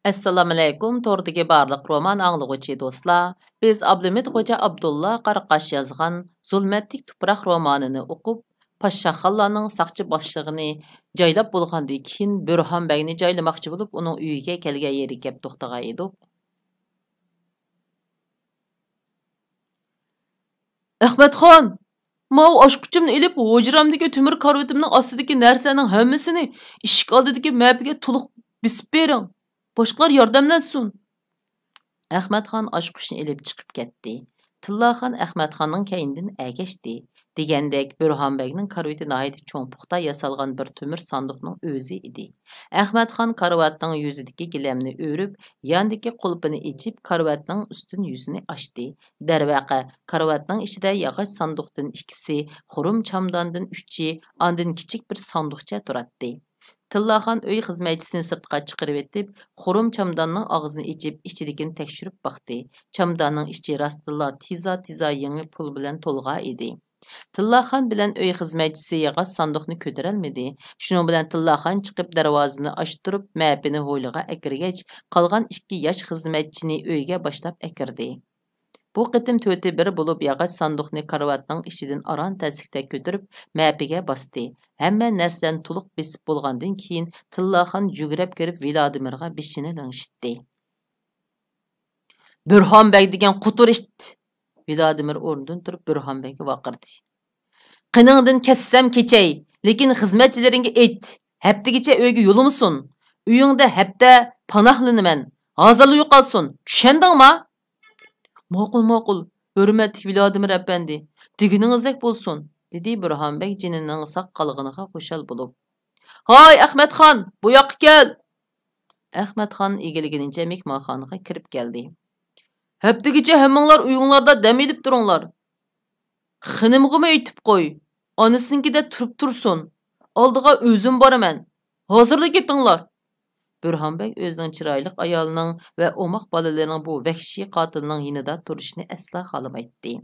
Assalamu alaykum. Tordagi barliq roman anglag'uchi do'stlar. Biz Abdumid Xo'ja Abdulla Qaraqash yozgan Zulmatlik tuproq romanini o'qib, Pashshaxonlarning saqchi boshlig'ini joylab bo'lgandan keyin Burxonbegni joylamoqchi bo'lib, uning uyiga kelgan yeriga kelib to'xtagan edik. Ahmadxon, mau oshquchimni ilib, hujramdagi temir karvatimning ostidagi narsaning hammasini eshik oldidagi mapiga to'liq bisib bering. Boshqalar yordamlansin. Ahmadxon oshquchni ilib chiqib ketdi. Tillaxon Ahmadxonning keynidan ergashdi. Degandek Burxonbegning karvati nihoyat cho'ng puxta yasalgan bir temir sanduqning o'zi edi. Ahmadxon karvatning yuzidagi gilamni o'rib, yandagi qulpini ichib, karvatning ustun yuzini ochdi. Darvaqa, karvatning ichida yog'och sanduqdan ikkisi, xurum chamdandan uchi, ondan kichik bir sanduqcha turardi. Tillaxon uy xizmatchisini sirtqa chiqarib etib, xurum chamdanning og'zini ichib, ichidagini tekshirib baktı. Chamdanning ichi rastilla tiza yangi pul bilan to'lgan edi. Tillaxon bilan uy xizmatchisi yog'och sanduqni ko'tarolmadi. Shuning bilan Tillaxon chiqib darvozani ochtirib, mapini hovliga akirgach, qolgan 2 yosh xizmatchini uyga boshlab akirdi. Bu qitim to'ti bir bo'lib yog'och sanduqni karvatning ichidan aron taslikda ko'tarib, mapiga bosdi. Hamma narsadan to'liq besib bo'lgandan keyin Tillaxon yugurib kirib Vladimirga beshini langshitdi. Burxonbeg degan quturist. Vladimir o'rnidan turib Burxonbegga vaqirdi. Qiningdan kessam kechay, lekin xizmatchilaringga ayt, haftigacha uyga yo'limisun. Uyingda hafta panohlanaman. Hozirli yo'qolsin. Tushandingmi? Ma'qul, hurmatli Vladimir apandi, deginingizdek bo'lsin, dedi Burxonbeg jinining saqqalg'iniga qo'shal bo'lib. Hoy Ahmadxon, bu yoqqa kel. Ahmadxon egilginicha mehmonxonaga kirib keldi. Haftigacha hammanglar uyinglarda dam olib turinglar. Xinimg'imi aytib qo'y, onasinikida turib tursin. Oldiga o'zim boraman. Hozirlik etinglar. Burxonbeg o'zining chiroyli ayolining va o'moq bolalarining bu vahshiy qotilning yonida turishni asla xolamaydi.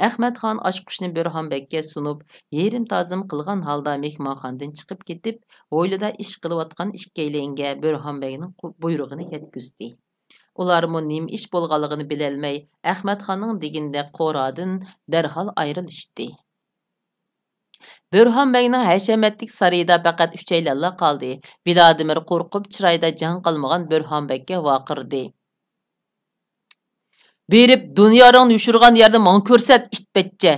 Ahmadxon oshquchni Burxonbegga sunib, yerim tozim qilgan holda mehmonxonadan chiqib ketib, hovlida ish qilayotgan ikkaylanga Burxonbegning buyrug'ini yetkazdi. Ularmı nima ish bo'lganligini bilolmay, Ahmadxonning degindek qo'radan darhol ayrilishdi. Burxonbegning hashamatlik sarayida faqat 3 aylanla qoldi. Vladimir qo'rqib chiroyda jang qilmagan Burxonbegga vaqirdi. Berib dunyoning yushirgan yerni men ko'rsat itbetcha.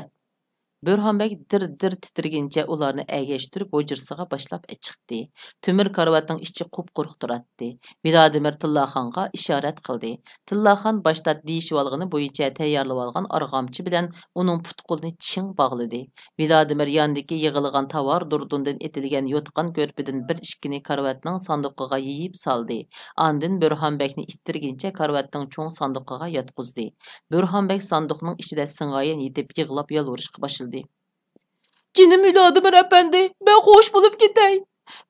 Burxonbeg dir titirgincha ularni agashtirib hujrasiga boshlab chiqdi. Temir karvatning ichi qup-quruq turardi. Vladimir Tillaxonga ishorat qildi. Tillaxon boshda deyishib olgani bo'yicha tayyorlab olgan arg'amchi bilan uning put-qo'lini ching bog'ladi. Vladimir yondagi yig'ilgan tovar durdundan etilgan yotqan ko'rpidan bir ishkini karvatning sanduqiga yeyib soldi. Andin Burxonbegni ittirgincha karvatning cho'ng sanduqiga yotqizdi. Burxonbeg sanduqning ichida singoyin yetib yig'lab yolvurishga boshladi. Cinim Vladimir apandi, ben hoş bulup gitay.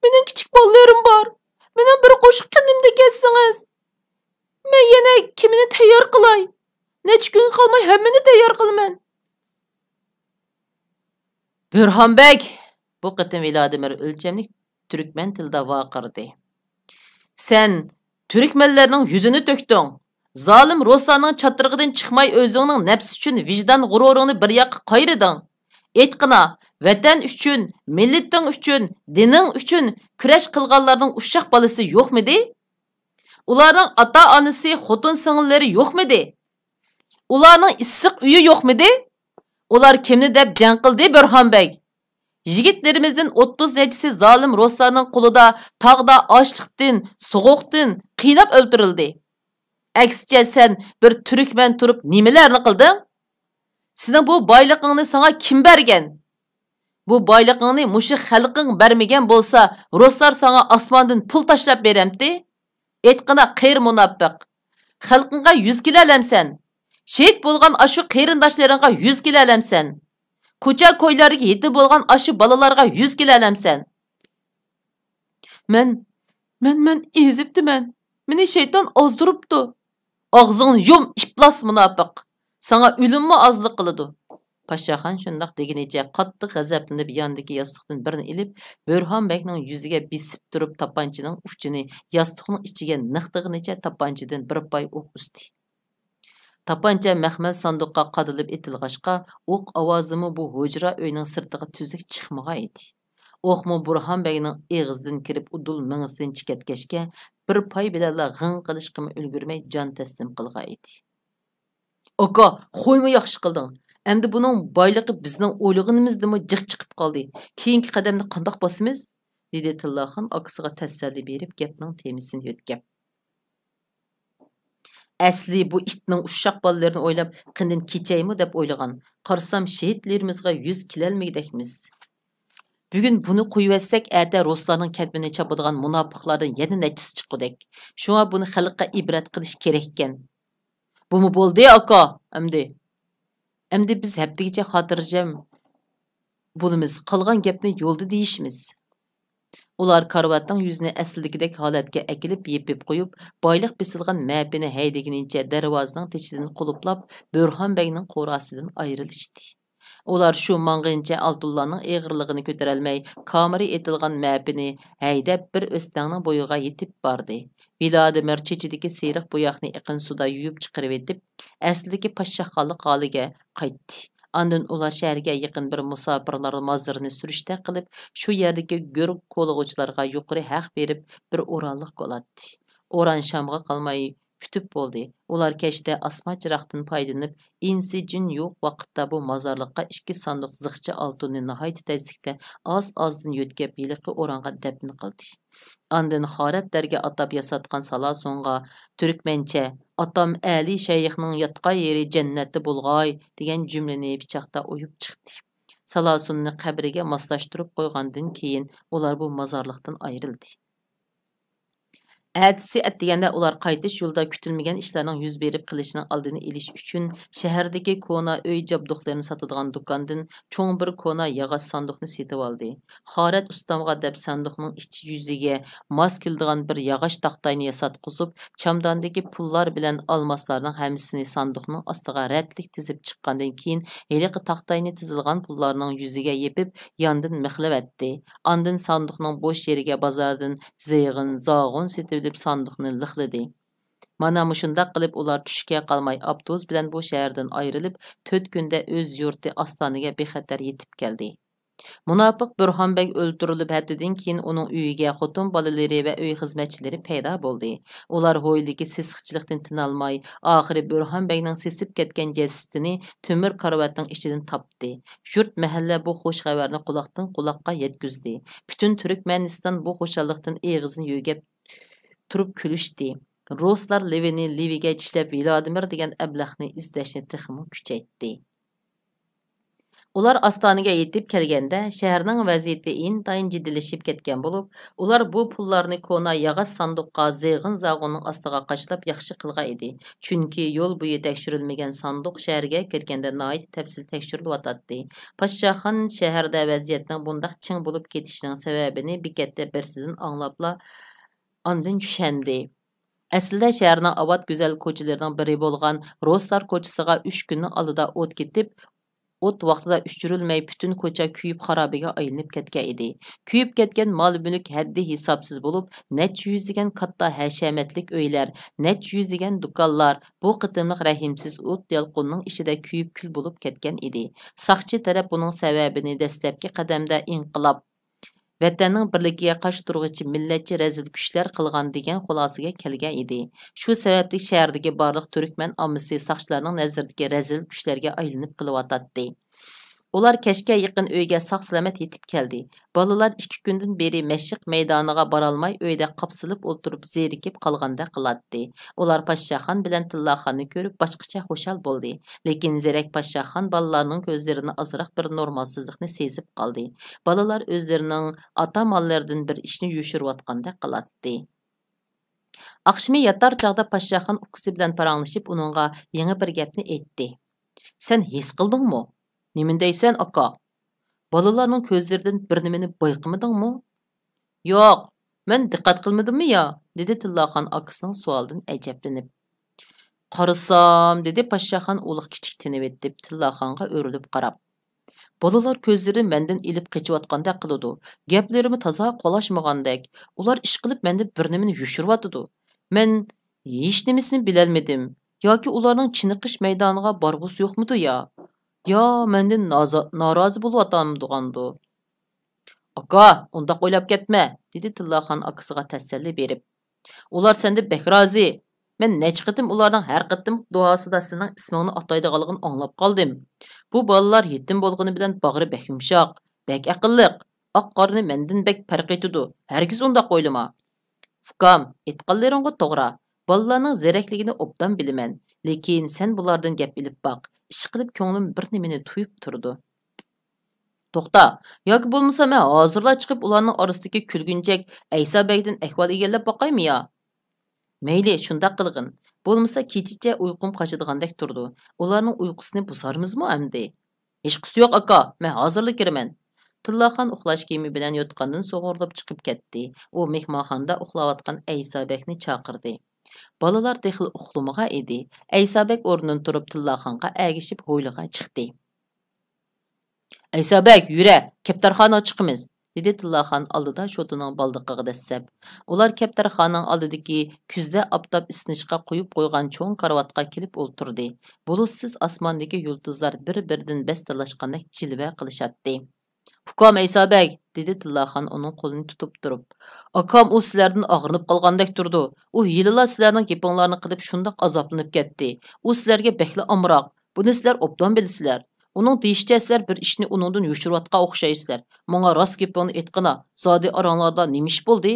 Benim küçük ballarım var. Benim bir qo'shiq qinimda kessingiz. Men yana kimini tayyor qilay? Necha kun qolmay hammani tayyor qilaman. Burxonbeg, bu qitim Vladimir o'lchamlik turkmen tilida vaqirdi. Sen Türkmenlerning yuzini to'kding. Zalim Ruslarning çatırgıdan chiqmay o'zingning nafs uchun vijdon g'ururini bir yoqqa qayriding. Aytqina, vatan uchun, millating uchun, dining uchun kurash qilganlarning ushaq balasi yo'qmidi? Ularning ota-onasi, xotin-singillari yo'qmidi? Ularning issiq uyi yo'qmidi? Ular kimni deb jang qildi Burxonbeg? Yigitlarimizdan 30 nechisi zalim Ruslarning qo'lida tog'da ochliqdan, so'g'uqdan qiynab o'ldirildi. Aksicha sen bir Türkmen turib nimalarni qilding? Sening bu boyliqingni sana kim bergan? Bu boyliqingni mushu xalqing bermagan bo'lsa, Ruslar sana osmondan pul tashlab beramdi? Aytqina qeyr munofiq. Xalqingga 100 kilo alamsan. Shehid bo'lgan ashu qarindoshlaringga 100 kilo alamsan. Ko'cha ko'ylarga yetib bo'lgan ashu balalarga 100 kilo alamsan. Men ezibdiman. Meni shayton ozdiribdi. Ağzını yum iflas munofiq. Sana ölümmi azlık qılıdı. Paşaxon shundoq degenicha qattiq g'azablanib yonidagi yostiqdan birini ilib, Burxonbekning yuziga besib turib tapanchaning uchini yostiqning ichiga niqtig'inicha tapanchadan bir poy o'q uzdi. Tapancha maxmal sanduqqa qadilib etilg'achqa, o'q ovozimi bu hujra uyning sirtiga tuzuk chiqmagan edi. O'qmu Burxonbekning eg'izidan kirib udul ming'isidan chikatgachga bir poy bilanla g'ing qilishga ulgurmay jon taslim qilgan edi. Aka, qo'yma yaxshi qilding. Endi buning boyligi bizning o'ylaganimizdimi jiq chiqib qoldi. Keyingi qadamni qandoq bosimiz? Dedi Tillaxon akasiga tasalli berib gapning temisini yo'tkab. Asli bu itning uşaq ballarını o'ylab qindin kechaymi deb o'ylagan. Qarsam shehidlarimizga 100 kelolmaydekmiz. Bugun buni qo'yversak, ata Ruslarning kadbini chopadigan munofiqlardan yana nachis chiqudek. Shunga buni xalqqa ibrat qilish kerak ekan. Bumi bo'ldi aka, Endi biz haftigacha xotirjam bo'lamiz. Qolgan gapni yo'lda deyishimiz. Ular karvatning yuzini aslidagidek holatga akilib yepib qo'yib, boyliq besilgan mapini haydagunicha darvozaning techidan quluplab, Burxonbekning qo'rasidan ayrilishdi. Ular shu mang'incha Altullarning eg'irligini ko'tarolmay, kameri etilgan mapini haydab bir o'stangning bo'yiga yetib bordi. Vladimir chechidagi seriq bo'yoqni iqin suda yuyib chiqarib etib, aslidagi podshohlik holiga qaytdi. Ondan ular shaharga yaqin bir musofirlar mozirini surishta qilib, shu yerdagi go'r qo'lg'uvchilarga yuqori haq berib, bir o'ranliq qo'latdi. O'ran shamga qolmay kutib bo'ldi. Ular kechda osma chiroqdan foydalanib, insijin yo'q vaqtda bu mozorliqqa 2 sanduq zig'cha oltinni nihoyat tezlikda oz-ozdan yo'tkab yiliqi o'ranga dafn qildi. Ondan xoratlarga atab yasatgan salasonga turkmencha "Atam Ali shayxning yotgan yeri jannatda bo'lg'ay" degan jumlani pichoqda o'yib chiqdi. Salasonni qabriga moslashtirib qo'ygandan keyin ular bu mozorliqdan ayrildi. Ertesi deganda ular qaytish yo'lda kutilmagan ishlarning yuz berib qilishining oldini olish uchun shahardagi kona uy jabduqlarini sotadigan do'kondan cho'ng bir kona yog'och sanduqni setib oldi. Xorat ustamga deb sanduqning ichi yuziga mos keladigan bir yog'och taxtayni yasatqizib, chamdondagi pullar bilan olmoslarning hammasini sanduqning ostiga ratlik tizib chiqqandan keyin heliqi taxtayni tizilgan pullarning yuziga yepib, yondan mixlavatdi. Ondan sanduqning bo'sh yeriga bozordan zag'un setib sanduqni lixladi. Mana mushundaq qilib ular tushga qolmay avtobus bilan bu shahardan ayrilib, 4 kunda o'z yurti Ostoniga bexatar yetib keldi. Munofiq Burxonbek o'ldirilib haftadan keyin uning uyiga xotin bolalari va uy xizmatchilari paydo bo'ldi. Ular ho'yligi sesiqchilikdan tinolmay, oxiri Burxonbekning sesib ketgan jasadini temir karvatning ichidan topdi. Yurt mahalla bu xush xabarni quloqdan quloqqa yetkizdi. Butun Turkmaniston bu xushallikdan eg'izini yo'gab turib kulishdi. Ruslar Liviga tishlab Vladimir degan ablahni izlashni texmi kuchaytdi. Ular Ostoniga yetib kelganda shaharning vaziyati intayin jiddilashib ketgan bo'lib, ular bu pullarni kona yog'och sanduqqa zag'inning ostiga qachlab yaxshi qilgan edi. Chunki yo'l bo'yi tekshirilmagan sanduq shaharga kirganda nihoyat tafsil tekshirilyotdi. Podshohon shaharda vaziyatning bundoq ching bo'lib ketishining sababini bekatda birsidan anglabla ondan tushundi. Aslida shaharning obod go'zal ko'chalarining biri bo'lgan Ruslar ko'chasiga 3 kunning oldida o't ketib, o't vaqtida o'chirilmay butun ko'cha kuyib xarobiga aylanib ketgan edi. Kuyib ketgan mol-mulk haddi hisobsiz bo'lib, necha yuzigan katta hashamatlik uylar, necha yuzigan do'konlar bu qitimliq rahimsiz o't yalqinning ichida kuyib kul bo'lib ketgan edi. Saqchi taraf buning sababini dastlabki qadamda inqilob vatanning birligiga qarshi turg'uchi millatchi razil kuchlar qilgan degan xulosaga kelgan edi. Shu sababli shahardagi barliq turkman ommasi saqchilarning nazaridagi razil kuchlarga aylanib qilyotdi. Ular kechga yaqin uyga sog'-salomat yetib keldi. Bolalar 2 kundan beri mashq maydoniga borolmay uyda qapsilib o'tirib zerikib qolganda qiladi. Ular Podshohon bilan Tillaxonni ko'rib boshqacha xushal bo'ldi. Lekin Zerak Podshohon bolalarning ko'zlarini azroq bir normalsizlikni sezib qoldi. Bolalar o'zlarining ota-onalaridan bir ishni yushirayotganda qiladi. Aqshmi yatar chog'da Podshohon ukasi bilan paranglashib uningga yangi bir gapni aytdi. Sen his qildingmi? Nima deysan, aka? Bolalarning ko'zlaridan bir nimani bayqamadingmi? Yo'q, men diqqat qilmadimmi ya? Dedi Tillaxon akasining savolidan ajablanib. Qarasam, dedi Podshohon uliq kichik tinib etib Tillaxonga o'rilib qarab. Bolalar ko'zlari mendan ilib qechiyotgandek qiladi. Gaplarimi toza qolashmagandek. Ular ish qilib mendan bir nimani yushiryotidi. Men hech nimasini bilolmadim. Yoki ularning chiniqish maydoniga borg'usi yo'qmidi ya? Yo, mendan norozi bo'layotgandu. Aka, undaq o'ylab ketma, dedi Tillaxon akasiga tasalli berib. Ular sende bek rozi. Men necha qitim ularning har qitim duosida sening ismingni ataydiganligini anglab qoldim. Bu bolalar yetim bo'lgani bilan bag'ri bek yumshoq, bek aqlliq, oq qorni mendan bek farq etidi. Hargiz undaq o'ylama. Fukam, aytganlaringga to'g'ri. Bolalarning zerakligini obdan bilaman, lekin sen bulardan gap ilib baq. Ish qilib ko'nglim bir nimani tuyib turdi. To'xta, yoki bo'lmasa men hozirla chiqib ularning orasidagi kulgunchak Aysa Begdan ahvol egallab boqaymi ya? Mayli, shundaq qilgin. Bo'lmasa kechicha uyqum qochadigandak turdi. Ularning uyqusini buzarimizmi endi? Hech qisi yo'q aka, men hozirlik kiraman. Tillaxon uxlash kiyimi bilan yotgandan so'g'irlab chiqib ketdi. U mehmonxonada uxlayotgan Aysa Begni chaqirdi. Balalar texil uxlamaga edi. Aysa Beg o'rnidan turib Tillaxonga agishib hovliga chiqdi. Aysabek, yure, kaptarxonaga chiqimiz, dedi Tillaxon oldida shotining baldiqiga dassab. Ular kaptarxonaning oldidagi kuzda oftob isnishga qo'yib qo'ygan cho'ng karavotga kelib o'ltirdi. Bulutsiz osmondagi yulduzlar bir-biridan bastalashgandek jilva qilishatdi. Ukam Aysabek, dedi Tillaxon uning qo'lini tutib turib. Akam u sizlardan og'rinib qolgandek turdi. U yillar sizlarning gapinglarni qilib shundoq azoblanib ketdi. U sizlarga bekli amroq. Buni sizlar obdan bilasizlar. Uning deyishicha sizlar bir ishni uningdan yushirayotgan o'xshaysizlar. Menga rost gapingni aytqina, zodi oranglarda nima ish bo'ldi?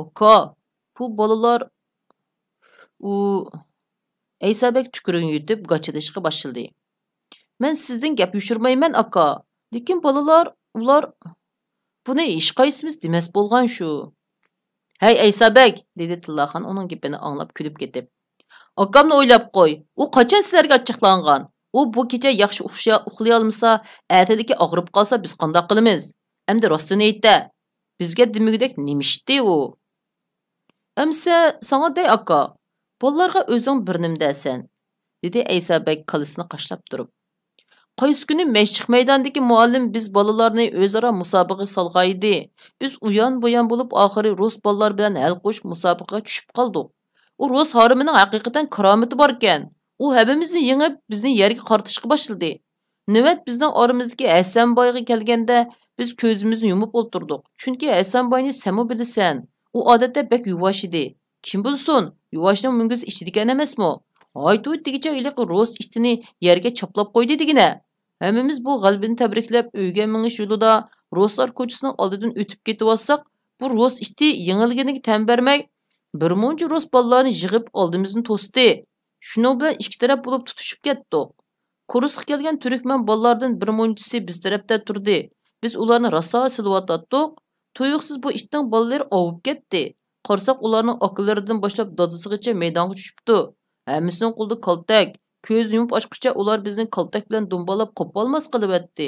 Aka, bu bolalar u Aysabek tukurini yutib gachilishga boshladi. Men sizdan gap yushirmayman aka. Lekin bolalar, ular buni hech qaysimiz demas bo'lgan shu. Hey Aysabek, dedi Tillaxon uning gapini anglab kulib ketib. Akamni o'ylab qo'y. U qachon sizlarga achchiqlangan? U bu kecha yaxshi uxlay olmasa, ertaligi og'rib qolsa biz qanday qilamiz? Endi rostini aytdi. Bizga demagidek nimishdi u. Amsa, sana dey aka. Bolalarga o'zing bir nim desen, dedi Aysabek qalisini qashlab turib. Qaysi kuni mashq maydonidagi muallim biz bolalarni o'zaro musobaqa solg'aydi. Biz uyan-buyan bo'lib oxiri rus bolalar bilan hal qo'shib musobaqaga tushib qoldik. U rus harimining haqiqatan karomati bor ekan. U hammamizni yengib bizni yerga qartishga boshladi. Navbat bizning oramizdagi Hasanboyga kelganda biz ko'zimizni yumib o'tirdik. Chunki Hasanboyni semu bilasan. U odatda bek yuvosh edi. Kim bilsin, yuvoshning mungiz ichidigan emasmi? Aytu degicha iliq rus itini yerga choplab qo'ydi degina. Hammamiz bu g'albini tabriklab uyga mingish yo'lida ruslar ko'chasining oldidan o'tib ketib olsak, bu rus iti yengilganiga tan bermay bir muncha rus bolalarni yig'ib oldimizni to'sdi. Shuning bilan ikki taraf bo'lib tutishib ketdik. Kurusga kelgan turkman bolalardan bir munchisi biz tarafda turdi. Biz ularni raso silvatdik. Tuyuqsiz bu itning bolalari ovib ketdi. Qarsak ularning oqilaridan boshlab dadasigacha maydonga tushibdi. Hammasining qo'lida kaltak. Ko'z yumib ochqicha ular bizni kaltak bilan dumbalab qopolmas qilib etdi.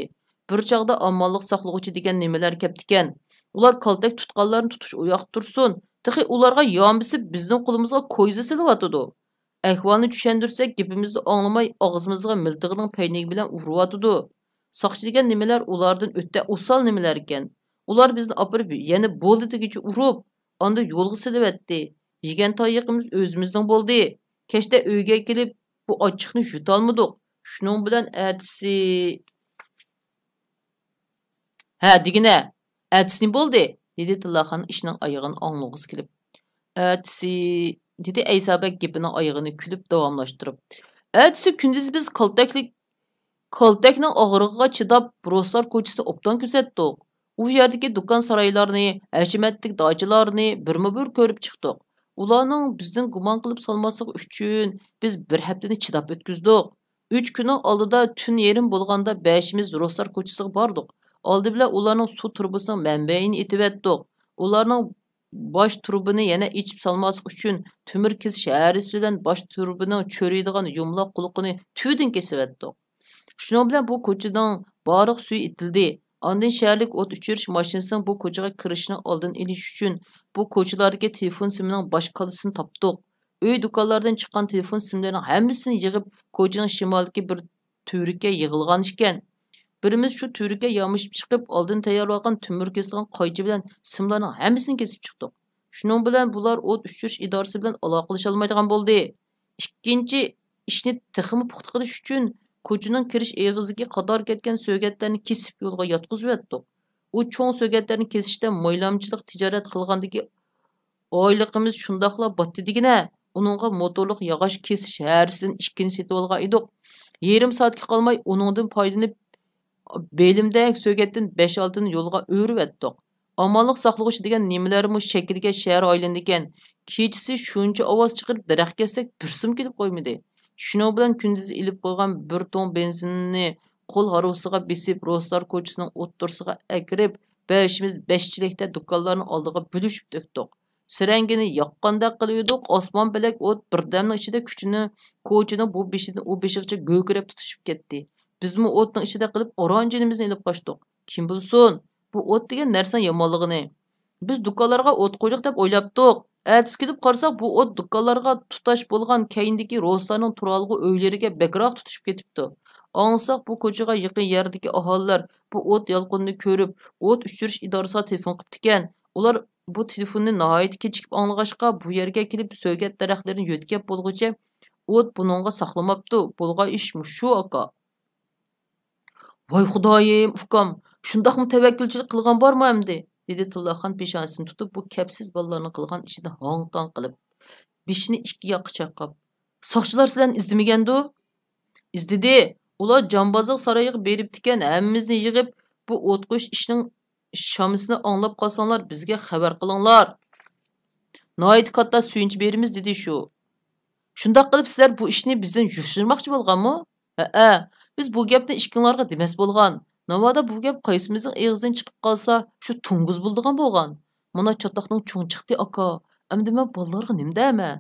Bir chaqda ammonlik saqlag'uchi degan nimalar keptikan. Ular kaltak tutqanlarni tutish uyoq tursin. Tixi ularga yombisib bizning qo'limizga ko'yza silyotidi. Ahvolni tushundirsak, gapimizni anglamay og'zimizga miltig'ining paynigi bilan uryotidi. Soqchi degan nimalar ulardan o'ta o'sal nimalar ekan. Ular bizni opirib, yana bo'ldi degicha urib, onda yo'lga silib etdi. Yegan toyiqimiz o'zimizning bo'ldi. Kechda uyga kelib bu ochiqni yutolmadik. Shuning bilan atisi ha, degina. Atisi bo'ldi, dedi Tillaxon ishning oyog'ini anglag'isi kelib. Atisi, dedi Aysabek gapining oyog'ini kulib davomlashtirib. Atisi kunduz biz kaltakning og'rig'iga chidab ruslar ko'chasida obdan kuzatdik. U yerdagi do'kon saroylarni, hashamatlik dojilarni birma-bir ko'rib chiqdik. Ularning bizdan gumon qilib solmasligi uchun biz bir haftani chidab o'tkazdik. 3 kunning oldida tun yerim bo'lganda 5imiz ruslar ko'chasiga bordik. Oldi bilan ularning suv turbasining manbaini etib etdik. Ularning bosh turbini yana ichib solmaslik uchun temir kiz shaharisi bilan bosh turbining cho'riydigan yumloq quliqini tüydin kesib etdik. Shuning bilan bu ko'chadan boriq suv itildi. Ondan shaharlik o't o'chirish mashinasining bu ko'chaga kirishini oldin olish uchun bu ko'chalardagi telefon simining bosh qolisini topdik. Uy do'konlardan chiqqan telefon simlarining hammasini yig'ib ko'chaning shimolidagi bir turikka yig'ilgan ekan. Birimiz shu türüge yamışıp chiqib, oldin tayyorlagan tümür kesilgan qaychi bilan simlarning hammasini kesib chiqdik. Shuning bilan bular o't o'chirish idorasi bilan aloqalasha olmaydigan bo'ldi. Ikkinchi ishni texmi puxta qilish uchun ko'chaning kirish eg'iziga qadar ketgan so'gatlarni kesib yo'lga yotqizib yotdik. U cho'ng so'gatlarni kesishda mo'ylamchilik tijorat qilgandagi oyliqimiz shundoqla botdi degina. Uningga motorliq yog'och kesish harisidan ikkini setib olgan edik. Yarim soatga qolmay uningdan foydalanib belimdek so'gatdan 5-6 yo'lga o'rib etdik. Amonliq saqlag'uchi degan nimalarmi shakliga shahar aylandi ekan. Kechisi shuncha ovoz chiqarib daraxt kessak birsim kelib qo'ymadi. Shuning bilan kunduzi ilib qo'ygan bir ton benzinni qo'l harusiga besib Roslar ko'chasining o'ttirsiga akirib, beshimiz beshchilikda do'konlarning oldiga bo'lishib to'kdik. Sirangini yoqqandek qilıyorduk, osmon bilak o't birdamning ichida kuchini ko'chaning bu beshidan u beshigacha go'kirab tutishib ketdi. Bizmi o'tning ichida qilib oranjinimizni ilib qochdik. Kim bilsin, bu o't degan narsa yomonligini. Biz do'konlarga o't qo'ydik deb o'ylabdik. Ertasi kelib qarasak, bu o't do'konlarga tutash bo'lgan keyindagi Roslarning turalg'i uylariga bekroq tutishib ketibdi. Ansak bu ko'chaga yaqin yerdagi aholilar bu o't yolqinini ko'rib, o't o'chirish idorasiga telefon qilibdi ekan. Ular bu telefonni nihoyat kechikib anglag'achqa bu yerga kelib so'gat daraxtlarini yo'tkab bo'lguncha o't buningga saqlamabdi. Bo'lgan ish shu aka. Voy xudoyim, ukam, shundaqmi tavakkilchilik qilgan bormi endi? Dedi Tillaxon peshonasini tutib bu kapsiz bolalarning qilgan ishida honqon qilib, beshini ikki yoqqa chaqab. Soqchilar sizlarni izlamagandu? Izdidi. Ular Jambozliq saroyiga beribdi ekan, hammamizni yig'ib bu o't qo'yish ishining shamisini anglab qolsanglar bizga xabar qilinglar. Noyat katta suyunch berimiz dedi shu. Shundoq qilib sizlar bu ishni bizdan yushirmoqchi bo'lganmi? Ha, biz bu gapni ishkinglarga demas bo'lgan. Navoda bu gap qaysimizning eg'izdan chiqib qolsa, shu tunguz bo'ldigan bo'lgan. Mana chatoqning cho'ng chiqdi aka. Endi men bolalarga nima deyman?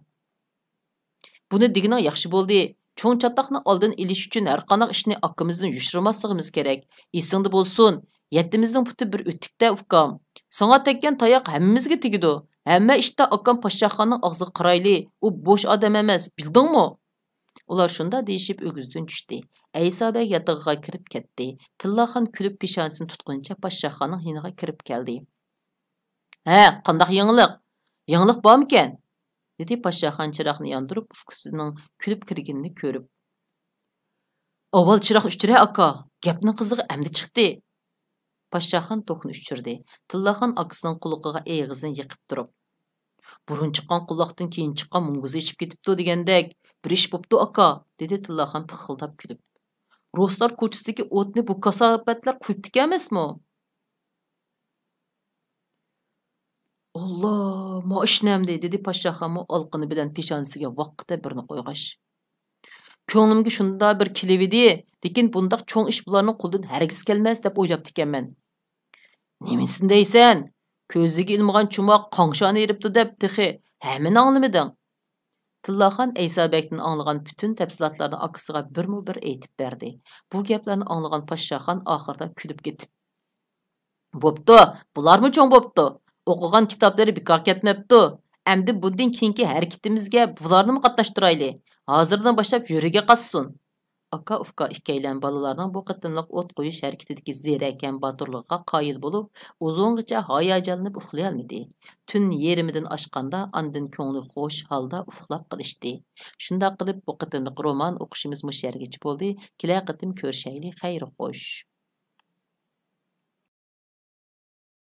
Buni degining yaxshi bo'ldi. Cho'ng chatoqni oldin ilish uchun har qanday ishni akamizdan yushirmasligimiz kerak. Esingda bo'lsin. Yettimizning puti bir o'tikda ukam. Sana tekkan tayoq hammamizga tegidi. Hamma ishda akam Poshshaxonning og'ziga qarayli. U bo'sh odam emas, bildingmi? Ular shunda deyishib o'gizdan tushdi. Aysabek yatag'iga kirib ketdi. Tillaxon kulib peshonasini tutquncha Poshshaxonning yoniga kirib keldi. "Ha, qanday yangilik? Yangilik bormikan?" dedi Poshshaxon chiroqni yondirib ufqisining kulib kirganini ko'rib. "Avval chiroq o'chira aka, gapning qizig'i endi chiqdi." Poshshaxon to'qni o'chirdi. Tillaxon akasining quloqiga eg'izini yiqib turib, "Burun chiqqan quloqdan keyin chiqqan munguzi ishib ketibdi degandek, bir ish bo'pti aka", dedi Tillaxon pixildab kulib. "Roslar ko'chasidagi o'tni bu kasobatlar qo'yibdi emasmi?" "Alloh, ma ishnamdi", dedi Poshshaxonmi olqini bilan peshonasiga vaqtda birini qo'yg'ash. "Ko'nglimga shunda bir kelividi, lekin bundaq cho'ng ish bularning qo'lidan hargiz kelmas deb o'ylabdi ekanman." "Nimasin deysan? Ko'ziga ilmagan chumoq qongshoni eribdi deb texi hammani anglamading?" Tillaxon Aysabekdan anglagan bütün tafsilotlarni akasiga birmu-bir aytib berdi. Bu gaplarni anglagan Poshshaxon oxirida kulib ketib, "Bo'pti, bularmi cho'ng bo'pti? O'qigan kitoblari bekor ketmabdi. Endi bundan keyingi harakatimizga bularni qatnashtirayli. Hozirdan boshlab yuriga qassin." Aka ufka ikkaylan balalarning bu qitimliq o't qo'yish harakatidagi zerakan boturligiga qoyil bo'lib, uzungacha hayajonlanib uxlay olmadi. Tun yerimidan oshganda andin ko'ngli xo'sh holda uxlab qolishdi. Shunday qilib bu qitimliq roman o'qishimiz mush yergacha bo'ldi. Kelay qitim ko'rishayli, xayr xo'sh.